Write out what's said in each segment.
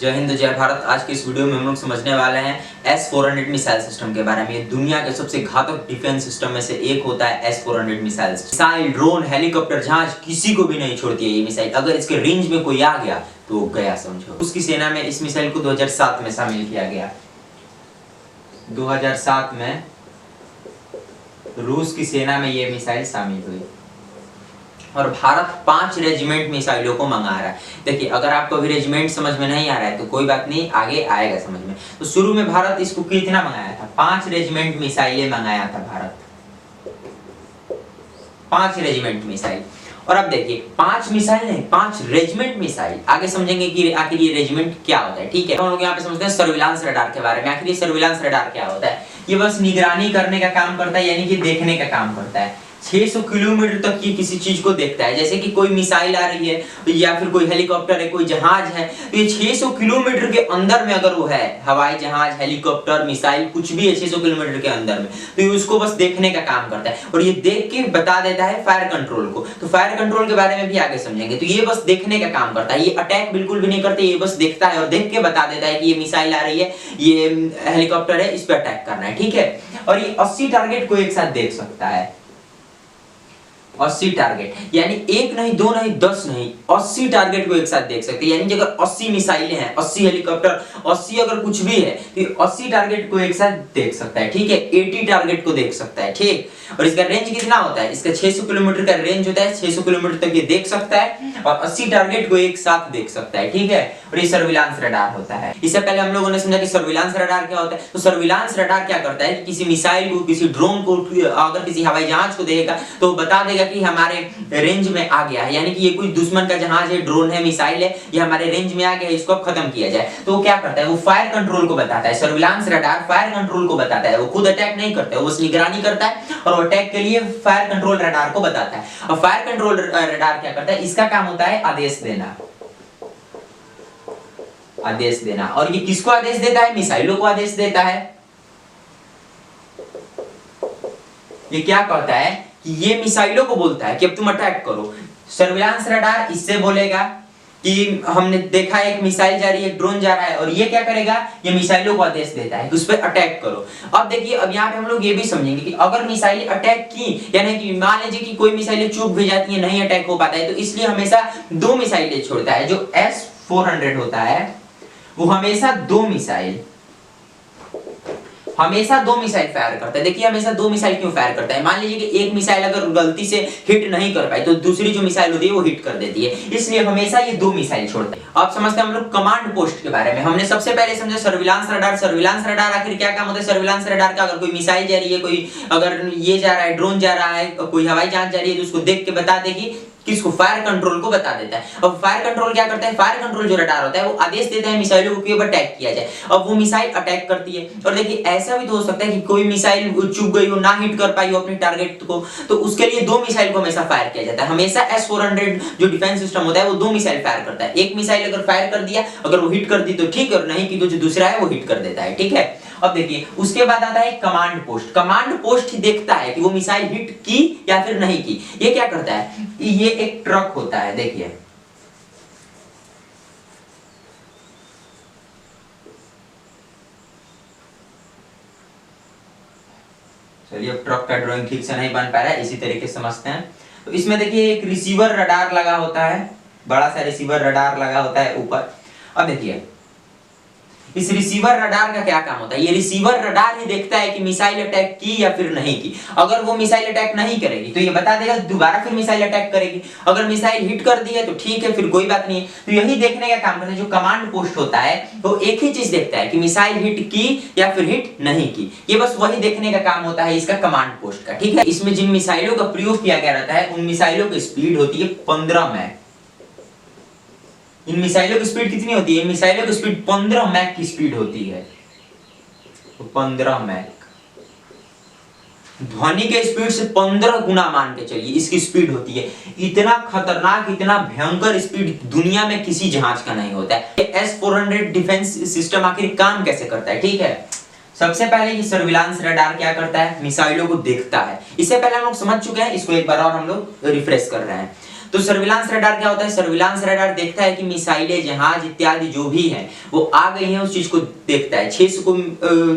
जय हिंद जय भारत। आज के इस वीडियो में हम लोग समझने वाले हैं S-400 मिसाइल सिस्टम के बारे में। ये दुनिया के सबसे घातक डिफेंस सिस्टम में से एक होता है S-400 मिसाइल। ड्रोन, हेलीकॉप्टर, जहाज किसी को भी नहीं छोड़ती है ये मिसाइल। अगर इसके रेंज में कोई आ गया तो गया समझो। उसकी सेना में इस मिसाइल को 2007 में शामिल किया गया। 2007 में रूस की सेना में ये मिसाइल शामिल हुई और भारत 5 रेजिमेंट मिसाइलों को मंगा रहा है। देखिए, अगर आपको अभी रेजिमेंट समझ में नहीं आ रहा है तो कोई बात नहीं, आगे आएगा समझ में। तो शुरू में भारत इसको कितना मंगाया था? 5 रेजिमेंट मिसाइलें मंगाया था भारत, 5 रेजिमेंट मिसाइल। और अब देखिए, 5 मिसाइल नहीं, 5 रेजिमेंट मिसाइल। आगे समझेंगे कि आखिर ये रेजिमेंट क्या होता है। ठीक है, हम लोग यहाँ पे समझते हैं सर्विलांस रडार के बारे में। आखिर ये सर्विलांस रडार क्या होता है? ये बस निगरानी करने का काम करता है, यानी कि देखने का काम करता है। 600 किलोमीटर तक ये किसी चीज को देखता है। जैसे कि कोई मिसाइल आ रही है या फिर कोई हेलीकॉप्टर है, कोई जहाज है, तो ये 600 किलोमीटर के अंदर में अगर वो है, हवाई जहाज, हेलीकॉप्टर, मिसाइल, कुछ भी है 600 किलोमीटर के अंदर में, तो ये उसको बस देखने का काम करता है और ये देख के बता देता है फायर कंट्रोल को। तो फायर कंट्रोल के बारे में भी आगे समझेंगे। तो ये बस देखने का काम करता है, ये अटैक बिल्कुल भी नहीं करते, ये बस देखता है और देख के बता देता है कि ये मिसाइल आ रही है, ये हेलीकॉप्टर है, इस पर अटैक करना है। ठीक है, और ये 80 टारगेट को एक साथ देख सकता है। 80 टारगेट, यानी एक नहीं, दो नहीं, 10 नहीं, 80 टारगेट को एक साथ देख सकते हैं। यानी अगर 80 मिसाइलें हैं, 80 हेलीकॉप्टर, 80 अगर कुछ भी है तो 80 टारगेट को एक साथ देख सकता है। ठीक है, 80 टारगेट को देख सकता है। ठीक, और इसका रेंज कितना होता है? इसका 600 किलोमीटर का रेंज होता है। 600 किलोमीटर तक ये देख सकता है और 80 टारगेट को एक साथ देख सकता है। ठीक है, और ये सर्विलांस रडार होता है। इससे पहले हम लोगों ने समझा कि सर्विलांस रडार क्या होता है। तो सर्विलांस रडार क्या करता है कि किसी मिसाइल को, किसी ड्रोन को, अगर किसी हवाई जहाज को देखेगा तो बता देगा कि हमारे रेंज में आ गया है, यानी कि ये कोई दुश्मन का जहाज है, ड्रोन है, मिसाइल है, ये हमारे रेंज में आ गया है, इसको अब खत्म किया जाए। तो वो क्या करता है? वो फायर कंट्रोल को बताता है। सर्विलांस रडार फायर कंट्रोल को बताता है। वो खुद अटैक नहीं करता है, वो निगरानी करता है और वो अटैक के लिए फायर कंट्रोल रडार को बताता है। और फायर कंट्रोल रडार क्या करता है? इसका काम होता है आदेश देना, आदेश देना। और ये किसको आदेश देता है? मिसाइलों को आदेश देता है। ये क्या कहता है कि ये मिसाइलों को बोलता है कि अब तुम अटैक करो। सर्विलांस रडार इससे बोलेगा कि हमने देखा है एक मिसाइल जा रही है, एक ड्रोन जा रहा है, और ये क्या करेगा? ये मिसाइलों को आदेश देता है कि उस पर अटैक करो। अब देखिए, अब यहाँ पे हम लोग ये भी समझेंगे कि अगर मिसाइल अटैक की, यानी कि मान लीजिए कि कोई मिसाइलें चूक भी जाती है, नहीं अटैक हो पाता है, तो इसलिए हमेशा 2 मिसाइलें छोड़ता है। जो S-400 होता है वो हमेशा 2 मिसाइल फायर करता है। देखिए, हमेशा 2 मिसाइल क्यों फायर करता है? मान लीजिए कि एक मिसाइल अगर गलती से हिट नहीं कर पाई तो दूसरी जो मिसाइल होती है वो हिट कर देती है, इसलिए हमेशा ये 2 मिसाइल छोड़ता है। अब समझते हैं हम लोग कमांड पोस्ट के बारे में। हमने सबसे पहले समझा सर्विलांस रडार। सर्विलांस रडार आखिर क्या काम होता है? सर्विलांस रडार का, अगर कोई मिसाइल जा रही है, कोई अगर ये जा रहा है, ड्रोन जा रहा है, कोई हवाई जहाज जा रही है, तो उसको देख के बता देगी, किसको? फायर कंट्रोल को बता देता है। अब फायर कंट्रोल क्या करता है? फायर कंट्रोल जो रडार होता है वो आदेश देता है मिसाइलों को कि अटैक किया जाए। अब वो मिसाइल अटैक करती है। और देखिए, ऐसा भी तो हो सकता है कि कोई मिसाइल चूक गई हो, ना हिट कर पाई हो अपने टारगेट को, तो उसके लिए 2 मिसाइल को हमेशा फायर किया जाता है। हमेशा S-400 जो डिफेंस सिस्टम होता है वो 2 मिसाइल फायर करता है। एक मिसाइल अगर फायर कर दिया, अगर वो हिट कर दी तो ठीक है, और नहीं की तो जो दूसरा है वो हिट कर देता है। ठीक है, अब देखिए, उसके बाद आता है कमांड पोस्ट। कमांड पोस्ट ही देखता है कि वो मिसाइल हिट की या फिर नहीं की। ये क्या करता है? ये एक ट्रक होता है। देखिए, चलिए, अब ट्रक का ड्राइंग ठीक से नहीं बन पा रहा है, इसी तरीके से समझते हैं। तो इसमें देखिए एक रिसीवर रडार लगा होता है, बड़ा सा रिसीवर रडार लगा होता है ऊपर। अब देखिए, इस रिसीवर रडार का क्या काम होता है? ये रिसीवर रडार ही देखता है कि मिसाइल अटैक की या फिर नहीं की। अगर वो मिसाइल अटैक नहीं करेगी तो ये बता देगा, दोबारा फिर मिसाइल अटैक करेगी। अगर मिसाइल हिट कर दी है तो ठीक है, फिर कोई बात नहीं। तो यही देखने का काम करता है। जो कमांड पोस्ट होता है वो एक ही चीज देखता है कि मिसाइल हिट की या फिर हिट नहीं की। ये बस वही देखने का काम होता है इसका, कमांड पोस्ट का। ठीक है, इसमें जिन मिसाइलों का प्रयोग किया गया रहता है उन मिसाइलों की स्पीड होती है 15 मैक। इन मिसाइलों की स्पीड कितनी होती है? मिसाइलों की स्पीड 15 मैक की स्पीड होती है। तो 15 मैक, ध्वनि के स्पीड से 15 गुना मान के चलिए इसकी स्पीड होती है। इतना खतरनाक, इतना भयंकर स्पीड दुनिया में किसी जहाज का नहीं होता है। S-400 डिफेंस सिस्टम आखिर काम कैसे करता है? ठीक है, सबसे पहले ये सर्विलांस रडार क्या करता है? मिसाइलों को देखता है। इससे पहले हम लोग समझ चुके हैं, इसको एक बार और हम लोग रिफ्रेश कर रहे हैं। तो सर्विलांस रडार क्या होता है? सर्विलांस रडार देखता है कि मिसाइलें, जहाज इत्यादि जो भी हैं वो आ गई हैं, उस चीज को देखता है, 600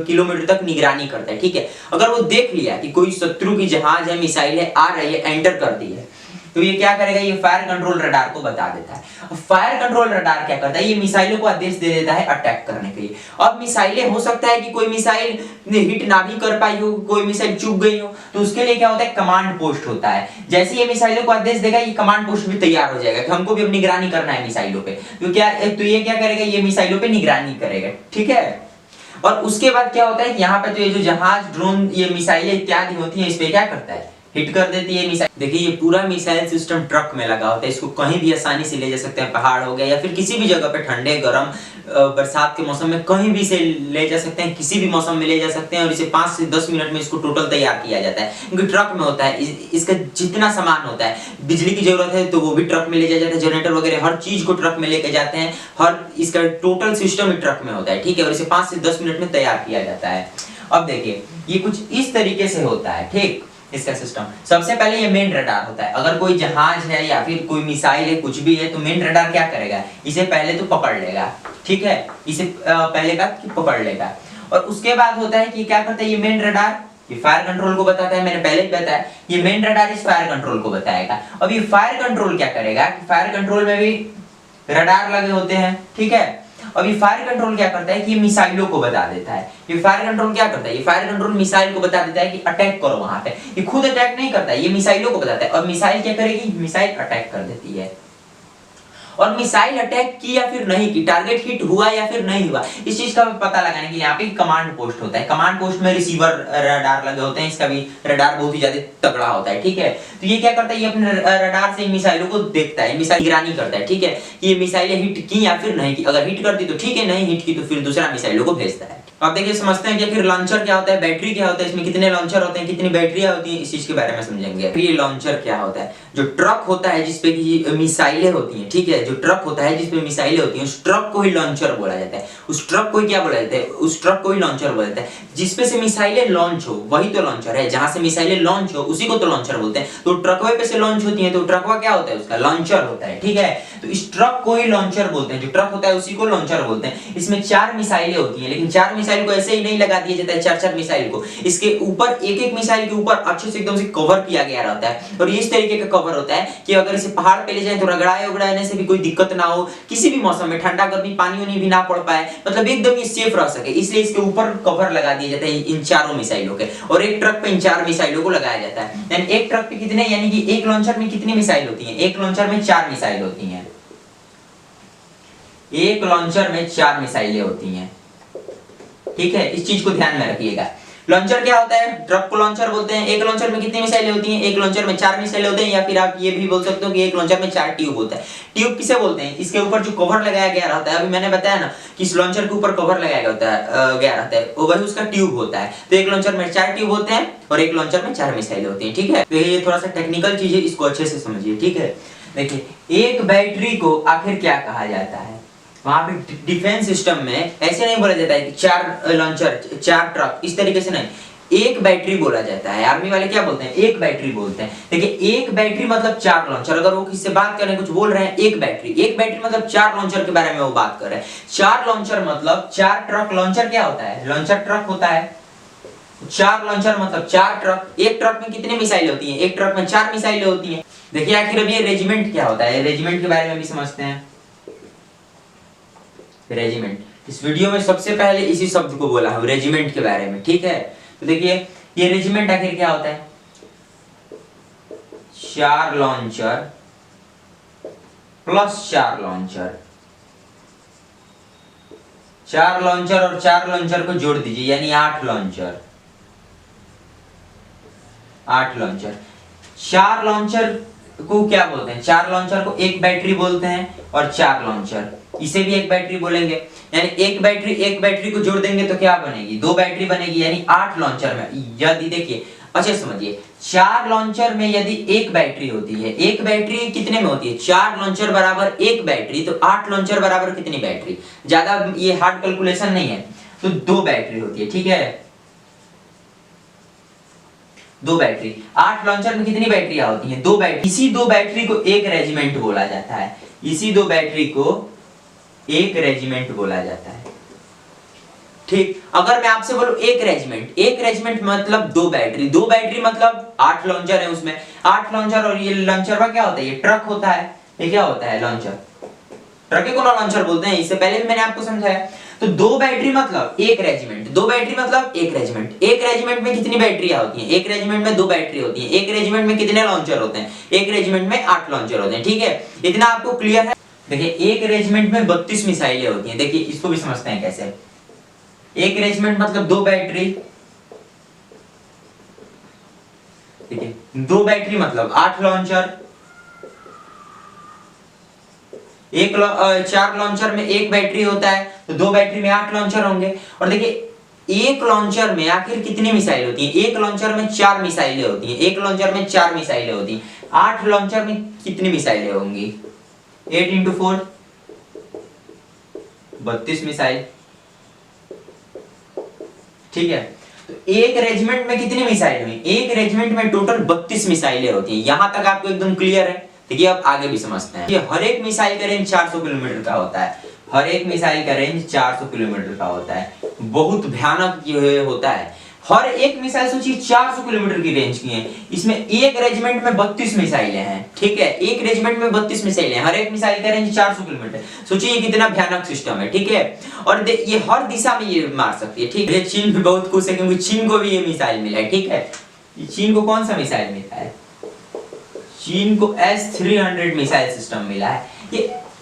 किलोमीटर तक निगरानी करता है, ठीक है। अगर वो देख लिया कि कोई शत्रु की जहाज है, मिसाइलें आ रही है, एंटर कर दी है, तो ये क्या करेगा? ये फायर कंट्रोल रडार को बता देता है। फायर कंट्रोल रडार क्या करता है? ये मिसाइलों को आदेश दे देता है अटैक करने के लिए। अब मिसाइलें, हो सकता है कि कोई मिसाइल हिट ना भी कर पाई हो, कोई मिसाइल चूक गई हो, तो उसके लिए क्या होता है? कमांड पोस्ट होता है। जैसे ये मिसाइलों को आदेश देगा, ये कमांड पोस्ट भी तैयार हो जाएगा कि हमको भी अब निगरानी करना है मिसाइलों पे। तो ये क्या करेगा? ये मिसाइलों पे निगरानी करेगा, ठीक है। और उसके बाद क्या होता है कि यहाँ पे तो ये जो जहाज, ड्रोन, ये मिसाइलें इत्यादि होती हैं, इस पे क्या करता है? हिट कर देती है मिसाइल। देखिए ये पूरा मिसाइल सिस्टम ट्रक में लगा होता है, इसको कहीं भी आसानी से ले जा सकते हैं, पहाड़ हो गया या फिर किसी भी जगह पे, ठंडे गर्म बरसात के मौसम में कहीं भी इसे ले जा सकते हैं, किसी भी मौसम में ले जा सकते हैं। और इसे 5 से 10 मिनट में इसको टोटल तैयार किया जाता है, क्योंकि ट्रक में होता है। इसका जितना सामान होता है, बिजली की जरूरत है तो वो भी ट्रक में ले जाया जाता है, जनरेटर वगैरह हर चीज को ट्रक में लेके जाते हैं, हर इसका टोटल सिस्टम ही ट्रक में होता है, ठीक है। और इसे 5 से 10 मिनट में तैयार किया जाता है। अब देखिए ये कुछ इस तरीके से होता है, ठीक, इसका सिस्टम। सबसे पहले ये मेन रडार होता है। अगर कोई जहाज है या फिर कोई मिसाइल है, कुछ भी है, तो मेन रडार क्या करेगा? इसे पहले तो पकड़ लेगा, ठीक है, इसे पहले बात कि पकड़ लेगा। और उसके बाद होता है कि क्या करता है ये मेन रडार? ये फायर कंट्रोल को बताता है, मैंने पहले ही बताया, ये मेन रडार इस फायर कंट्रोल को बताएगा। अब ये फायर कंट्रोल क्या करेगा? फायर कंट्रोल में भी रडार लगे होते हैं, ठीक है। अब ये फायर कंट्रोल क्या करता है कि ये मिसाइलों को बता देता है। ये फायर कंट्रोल क्या करता है? ये फायर कंट्रोल मिसाइल को बता देता है कि अटैक करो वहां पे। ये खुद अटैक नहीं करता है, ये मिसाइलों को बताता है। और मिसाइल क्या करेगी? मिसाइल अटैक कर देती है। और मिसाइल अटैक की या फिर नहीं की, टारगेट हिट हुआ या फिर नहीं हुआ, इस चीज का पता लगाने के लिए यहाँ पे कमांड पोस्ट होता है। कमांड पोस्ट में रिसीवर रडार लगे होते हैं, इसका भी रडार बहुत ही ज्यादा तगड़ा होता है, ठीक है। तो ये क्या करता है? ये अपने रडार से मिसाइलों को देखता है, मिसाइल निगरानी करता है, ठीक है, कि ये मिसाइलें हिट की या फिर नहीं की। अगर हिट करती तो ठीक है, नहीं हिट की तो फिर दूसरा मिसाइलों को भेजता है। अब देखिए समझते हैं कि आखिर लॉन्चर क्या होता है, बैटरी क्या होता है, इसमें कितने लॉन्चर होते हैं, कितनी बैटरियां होती हैं, इस चीज के बारे में समझेंगे। फिर ये लॉन्चर क्या होता है? जो ट्रक होता है जिसपे की मिसाइलें होती हैं, ठीक है, जो ट्रक होता है जिसपे मिसाइलें होती हैं, उस ट्रक को ही लॉन्चर बोला जाता है। उस ट्रक को ही क्या बोला जाता है? उस ट्रक को ही लॉन्चर बोला जाता है। जिसपे से मिसाइलें लॉन्च हो वही तो लॉन्चर है, जहां से मिसाइलें लॉन्च हो उसी को तो लॉन्चर बोलते हैं। तो ट्रकवे पे से लॉन्च होती है तो ट्रकवा क्या होता है? उसका लॉन्चर होता है, ठीक है। तो इस ट्रक को ही लॉन्चर बोलते हैं, जो ट्रक होता है उसी को लॉन्चर बोलते हैं। इसमें 4 मिसाइलें होती हैं, लेकिन 4 मिसाइल को ऐसे ही नहीं लगा दिया जाता है, 4-4 मिसाइल को इसके ऊपर, एक-एक मिसाइल के ऊपर अच्छे से एकदम से कवर किया गया रहता है। और ये इस तरीके का कवर होता है कि अगर इसे पहाड़ पे ले जाएं तो रगड़ाने से भी कोई दिक्कत ना हो, किसी भी मौसम में ठंडा गर्मी पानी उनी भी ना पड़ पाए, मतलब एकदम ये सेफ रह सके, इसलिए इसके ऊपर कवर लगा दिया जाता है इन चारों मिसाइलों के। और एक ट्रक पे इन 4 मिसाइलों को लगाया जाता है। यानी एक ट्रक पे कितने, यानी कि एक लॉन्चर में कितनी मिसाइल होती हैं? एक लॉन्चर में 4 मिसाइल होती हैं। एक लॉन्चर में 4 मिसाइलें होती हैं, ठीक है, इस चीज को ध्यान में रखिएगा। लॉन्चर क्या होता है? ट्रक को लॉन्चर बोलते हैं। एक लॉन्चर में कितनी मिसाइलें होती हैं? एक लॉन्चर में 4 मिसाइलें होते हैं। या फिर आप ये भी बोल सकते हो कि एक लॉन्चर में 4 ट्यूब होता है। ट्यूब किसे बोलते हैं? इसके ऊपर जो कवर लगाया गया रहता है, अभी मैंने बताया ना कि इस लॉन्चर के ऊपर कवर लगाया गया रहता है, वही उसका ट्यूब होता है। तो एक लॉन्चर में 4 ट्यूब होते हैं और एक लॉन्चर में 4 मिसाइलें होती हैं, ठीक है। तो ये थोड़ा सा टेक्निकल चीज है, इसको अच्छे से समझिए, ठीक है। देखिए एक बैटरी को आखिर क्या कहा जाता है? वहां पे डिफेंस सिस्टम में ऐसे नहीं बोला जाता है कि 4 लॉन्चर 4 ट्रक, इस तरीके से नहीं, एक बैटरी बोला जाता है। आर्मी वाले क्या बोलते हैं? एक बैटरी बोलते हैं। देखिए एक बैटरी मतलब 4 लॉन्चर। अगर वो किससे बात कर रहे हैं, कुछ बोल रहे हैं, एक बैटरी मतलब 4 लॉन्चर के बारे में वो बात कर रहे हैं। 4 लॉन्चर मतलब 4 ट्रक। लॉन्चर क्या होता है? लॉन्चर ट्रक होता है। 4 लॉन्चर मतलब 4 ट्रक। एक ट्रक में कितनी मिसाइल होती हैं? एक ट्रक में 4 मिसाइलें होती हैं। देखिए आखिर अब ये रेजिमेंट क्या होता है, रेजिमेंट के बारे में भी समझते हैं। रेजिमेंट, इस वीडियो में सबसे पहले इसी शब्द को बोला हूं, रेजिमेंट के बारे में, ठीक है। तो देखिए ये रेजिमेंट आखिर क्या होता है? 4 लॉन्चर प्लस 4 लॉन्चर, 4 लॉन्चर और 4 लॉन्चर को जोड़ दीजिए, यानी 8 लॉन्चर। 8 लॉन्चर। 4 लॉन्चर को क्या बोलते हैं? 4 लॉन्चर को एक बैटरी बोलते हैं। और 4 लॉन्चर इसे भी एक बैटरी बोलेंगे। यानी एक बैटरी को जोड़ देंगे तो क्या बनेगी? 2 बैटरी बनेगी, यानी 8 लॉन्चर में। यदि देखिए अच्छा समझिए, 4 लॉन्चर में यदि एक बैटरी होती है, एक बैटरी कितने में होती है? 4 लॉन्चर बराबर एक बैटरी, तो 8 लॉन्चर बराबर कितनी बैटरी? ज्यादा ये हार्ड कैलकुलेशन नहीं है, तो 2 बैटरी होती है, ठीक है। दो बैटरी। 8 लॉन्चर में कितनी बैटरियां होती हैं? 2 बैटरी। इसी 2 बैटरी को एक रेजिमेंट बोला जाता है। इसी 2 बैटरी को एक रेजिमेंट बोला जाता है। ठीक, अगर मैं आपसे बोलूं एक रेजिमेंट मतलब 2 बैटरी। 2 बैटरी मतलब 8 लॉन्चर है उसमें। 8 लॉन्चर, और ये लॉन्चर का क्या होता है? ये ट्रक होता है। ये क्या होता है? लॉन्चर। ट्रक को लॉन्चर बोलते हैं, इससे पहले भी मैंने आपको समझाया। तो 2 बैटरी मतलब एक रेजिमेंट। 2 बैटरी मतलब एक रेजिमेंट। एक रेजिमेंट में कितनी बैटरियां होती हैं? एक रेजिमेंट में 2 बैटरी होती हैं। एक रेजिमेंट में कितने लॉन्चर होते हैं? एक रेजिमेंट में 8 लॉन्चर होते हैं। ठीक है, इतना आपको क्लियर है? देखिए, एक रेजिमेंट में 32 मिसाइलें होती हैं। देखिए, इसको भी समझते हैं कैसे। एक रेजिमेंट मतलब 2 बैटरी, ठीक है। 2 बैटरी मतलब 8 लॉन्चर। 4 लॉन्चर में एक बैटरी होता है, तो 2 बैटरी में 8 लॉन्चर होंगे। और देखिए, एक लॉन्चर में आखिर कितनी मिसाइल होती है? एक लॉन्चर में 4 मिसाइलें होती हैं। एक लॉन्चर में 4 मिसाइलें होती हैं। 8 लॉन्चर में कितनी मिसाइलें होंगी? 8 × 4 32 मिसाइल। ठीक है, तो एक रेजिमेंट में कितनी मिसाइल हुई? एक रेजिमेंट में टोटल 32 मिसाइलें होती हैं। यहां तक आपको एकदम क्लियर है? देखिए, अब आगे भी समझते हैं। ये हर एक मिसाइल का रेंज 400 किलोमीटर का होता है। हर एक मिसाइल का रेंज 400 किलोमीटर का होता है। बहुत भयानक ये होता है। हर एक मिसाइल सोचिए 400 किलोमीटर की रेंज की है। इसमें एक रेजिमेंट में 32 मिसाइलें हैं। ठीक है, एक रेजिमेंट में 32 मिसाइलें, हर एक मिसाइल का रेंज 400 किलोमीटर। सोचिए ये कितना भयानक सिस्टम है। ठीक है, और ये हर दिशा में ये मार सकती है। ठीक है, चीन भी बहुत खुश है क्योंकि चीन को भी ये मिसाइल मिला है। ठीक है, चीन को कौन सा मिसाइल मिला है? चीन को S-300 मिसाइल सिस्टम मिला है।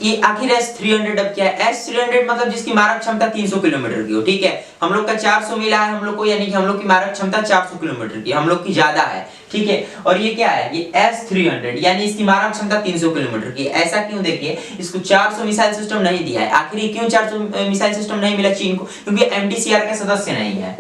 ये आखिर S-300 अब क्या है? S-300 मतलब जिसकी मारक क्षमता 300 किलोमीटर की हो। ठीक है, हम लोग का 400 मिला है हम लोग को, यानी कि हम लोग की मारक क्षमता 400 किलोमीटर की, हम लोग की ज्यादा है। ठीक है, और ये क्या है? ये S-300 यानी इसकी मारक क्षमता 300 किलोमीटर की। ऐसा क्यों? देखिए, इसको 400 मिसाइल सिस्टम नहीं दिया है। आखिर क्यों 400 मिसाइल सिस्टम नहीं मिला चीन को? क्योंकि MTCR का सदस्य नहीं है।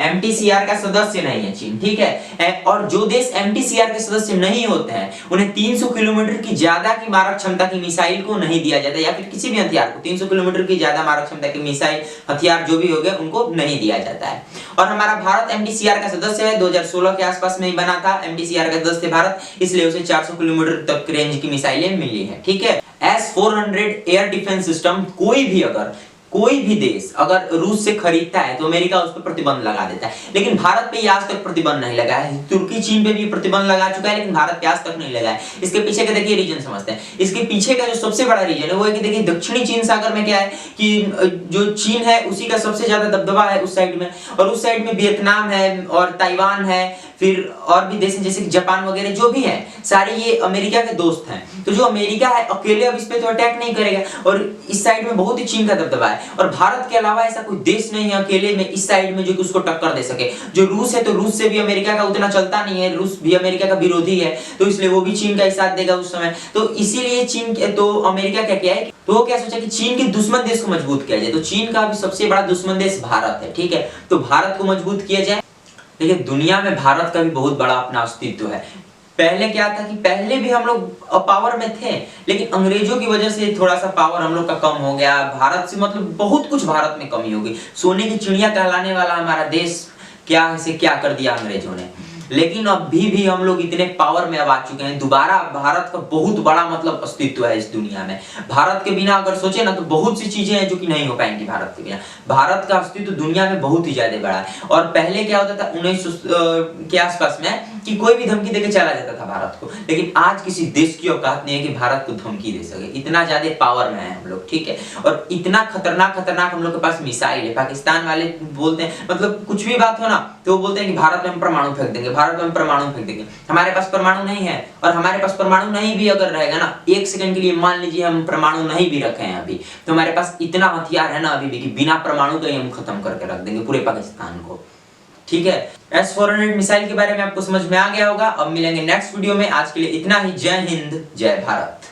MTCR का सदस्य नहीं है चीन। ठीक है, और जो देश MTCR के सदस्य नहीं होते हैं उन्हें 300 किलोमीटर की ज्यादा की मारक क्षमता की मिसाइल को नहीं दिया जाता, या फिर किसी भी हथियार को 300 किलोमीटर की ज्यादा मारक क्षमता की मिसाइल हथियार जो भी हो गए उनको नहीं दिया जाता है। और हमारा भारत MTCR का सदस्य है। 2016 के आसपास में ही बना था MTCR का सदस्य भारत, इसलिए उसे 400 किलोमीटर तक रेंज की मिसाइलें मिली है। ठीक है, S-400 एयर डिफेंस सिस्टम कोई भी देश अगर रूस से खरीदता है तो अमेरिका उस पर प्रतिबंध लगा देता है, लेकिन भारत पे आज तक प्रतिबंध नहीं लगा है। तुर्की चीन पे भी प्रतिबंध लगा चुका है, लेकिन भारत पे आज तक नहीं लगा है। इसके पीछे का देखिए रीजन समझते हैं। इसके पीछे का जो सबसे बड़ा रीजन है वो है कि देखिए, दक्षिणी चीन सागर में क्या है कि जो चीन है उसी का सबसे ज्यादा दबदबा है उस साइड में, और उस साइड में वियतनाम है और ताइवान है, फिर और भी देश जैसे जापान वगैरह जो भी है, सारे ये अमेरिका के दोस्त हैं। तो जो अमेरिका है अकेले अब इस पे तो अटैक नहीं करेगा, और इस साइड में बहुत ही चीन का दबदबा है, और भारत के अलावा ऐसा कोई देश नहीं है अकेले में इस साइड में जो कि उसको टक्कर दे सके। जो रूस है, तो रूस से भी अमेरिका का उतना चलता नहीं है, रूस भी अमेरिका का विरोधी है, तो इसलिए वो भी चीन का ही साथ देगा उस समय। तो इसीलिए तो अमेरिका क्या किया है, तो वो क्या सोचा कि चीन के दुश्मन देश को मजबूत किया जाए। तो चीन का भी सबसे बड़ा दुश्मन देश भारत है। ठीक है, तो भारत को मजबूत किया जाए। देखिए, दुनिया में भारत का भी बहुत बड़ा अपना अस्तित्व है। पहले क्या था कि पहले भी हम लोग पावर में थे, लेकिन अंग्रेजों की वजह से थोड़ा सा पावर हम लोग का कम हो गया। भारत से मतलब बहुत कुछ भारत में कमी हो गई। सोने की चिड़िया कहलाने वाला हमारा देश क्या कर दिया अंग्रेजों ने। लेकिन अभी भी हम लोग इतने पावर में अब आ चुके हैं, दोबारा भारत का बहुत बड़ा मतलब अस्तित्व है इस दुनिया में। भारत के बिना अगर सोचे ना तो बहुत सी चीजें हैं जो कि नहीं हो पाएंगी भारत के बिना। भारत का अस्तित्व दुनिया में बहुत ही ज्यादा बड़ा है। और पहले क्या होता था 1900 के आसपास में कि कोई भी धमकी देके चला जाता था भारत को, लेकिन आज किसी देश की औकात नहीं है कि भारत को धमकी दे सके। इतना ज्यादा पावर में है हम लोग। ठीक है, और इतना खतरनाक हम लोग के पास मिसाइल है। पाकिस्तान वाले बोलते हैं, मतलब कुछ भी बात हो ना तो वो बोलते हैं कि भारत में हम परमाणु फेंक देंगे, भारत में हम परमाणु फेंक देंगे। हमारे पास परमाणु नहीं है, और हमारे पास परमाणु नहीं भी अगर रहेगा ना, एक सेकंड के लिए मान लीजिए हम परमाणु नहीं भी रखे हैं अभी, तो हमारे पास इतना हथियार है ना अभी भी कि बिना परमाणु के ही हम खत्म करके रख देंगे पूरे पाकिस्तान को। ठीक है, S-400 मिसाइल के बारे में आपको समझ में आ गया होगा। अब मिलेंगे नेक्स्ट वीडियो में। आज के लिए इतना ही। जय हिंद, जय भारत।